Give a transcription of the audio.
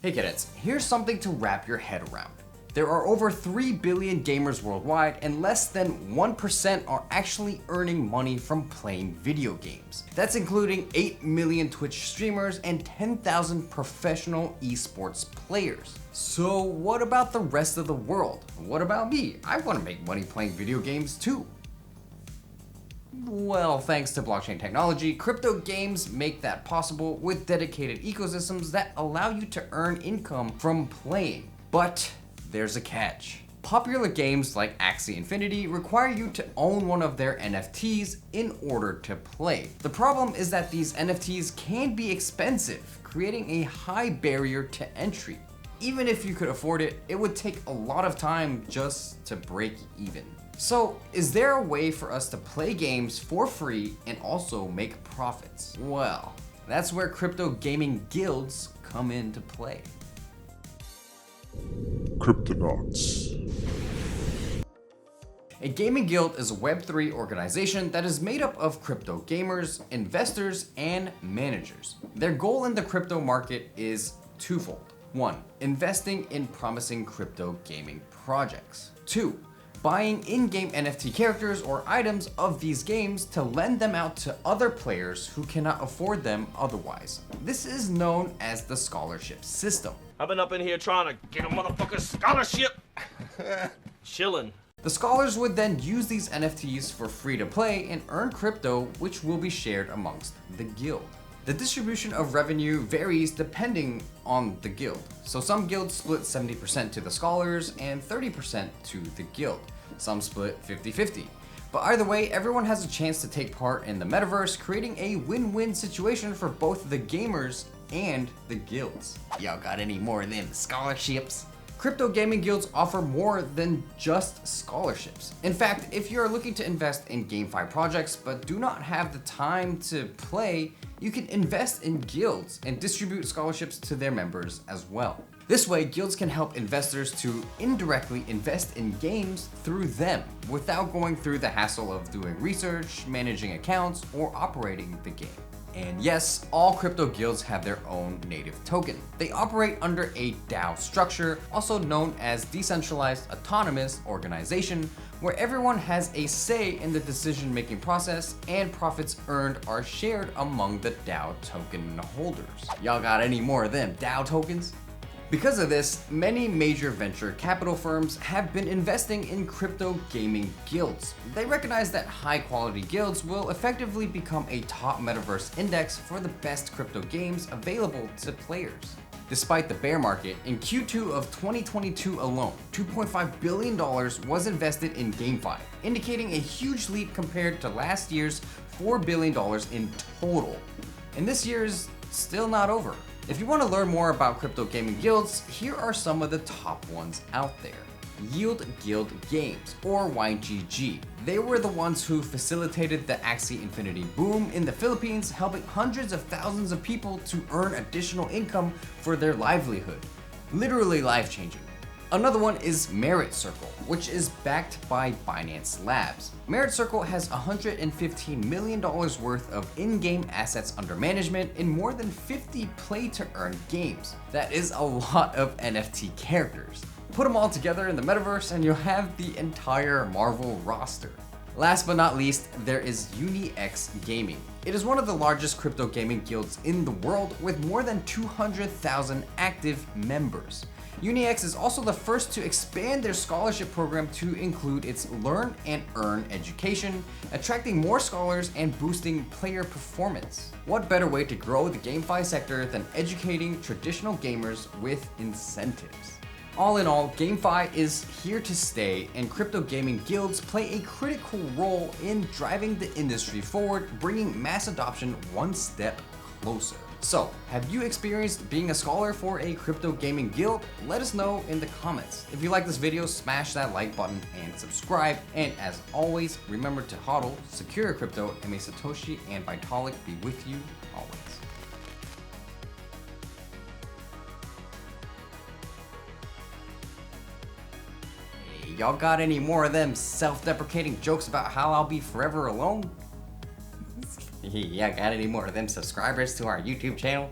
Hey cadets, here's something to wrap your head around. There are over 3 billion gamers worldwide, and less than 1% are actually earning money from playing video games. That's including 8 million Twitch streamers and 10,000 professional esports players. So what about the rest of the world? What about me? I want to make money playing video games too. Well, thanks to blockchain technology, crypto games make that possible with dedicated ecosystems that allow you to earn income from playing. But there's a catch. Popular games like Axie Infinity require you to own one of their NFTs in order to play. The problem is that these NFTs can be expensive, creating a high barrier to entry. Even if you could afford it, it would take a lot of time just to break even. So, is there a way for us to play games for free and also make profits? Well, that's where crypto gaming guilds come into play. Cryptonauts. A gaming guild is a Web3 organization that is made up of crypto gamers, investors, and managers. Their goal in the crypto market is twofold. 1. Investing in promising crypto gaming projects. 2. Buying in-game NFT characters or items of these games to lend them out to other players who cannot afford them otherwise. This is known as the scholarship system. I've been up in here trying to get a motherfucking scholarship. Chillin'. The scholars would then use these NFTs for free to play and earn crypto, which will be shared amongst the guild. The distribution of revenue varies depending on the guild. So some guilds split 70% to the scholars and 30% to the guild. Some split 50-50. But either way, everyone has a chance to take part in the metaverse, creating a win-win situation for both the gamers and the guilds. Y'all got any more of them scholarships? Crypto gaming guilds offer more than just scholarships. In fact, if you're looking to invest in GameFi projects but do not have the time to play, you can invest in guilds and distribute scholarships to their members as well. This way, guilds can help investors to indirectly invest in games through them without going through the hassle of doing research, managing accounts, or operating the game. And yes, all crypto guilds have their own native token. They operate under a DAO structure, also known as Decentralized Autonomous Organization, where everyone has a say in the decision-making process and profits earned are shared among the DAO token holders. Y'all got any more of them DAO tokens? Because of this, many major venture capital firms have been investing in crypto gaming guilds. They recognize that high-quality guilds will effectively become a top metaverse index for the best crypto games available to players. Despite the bear market, in Q2 of 2022 alone, $2.5 billion was invested in GameFi, indicating a huge leap compared to last year's $4 billion in total. And this year is still not over. If you want to learn more about crypto gaming guilds, here are some of the top ones out there. Yield Guild Games, or YGG. They were the ones who facilitated the Axie Infinity boom in the Philippines, helping hundreds of thousands of people to earn additional income for their livelihood. Literally life-changing. Another one is Merit Circle, which is backed by Binance Labs. Merit Circle has $115 million worth of in-game assets under management in more than 50 play-to-earn games. That is a lot of NFT characters. Put them all together in the metaverse and you'll have the entire Marvel roster. Last but not least, there is UniX Gaming. It is one of the largest crypto gaming guilds in the world with more than 200,000 active members. UniX is also the first to expand their scholarship program to include its Learn and Earn education, attracting more scholars and boosting player performance. What better way to grow the GameFi sector than educating traditional gamers with incentives? All in all, GameFi is here to stay, and crypto gaming guilds play a critical role in driving the industry forward, bringing mass adoption one step closer. So, have you experienced being a scholar for a crypto gaming guild? Let us know in the comments. If you like this video, smash that like button and subscribe. And as always, remember to hodl, secure your crypto, and may Satoshi and Vitalik be with you always. Hey, y'all got any more of them self-deprecating jokes about how I'll be forever alone? Yeah, got any more of them subscribers to our YouTube channel?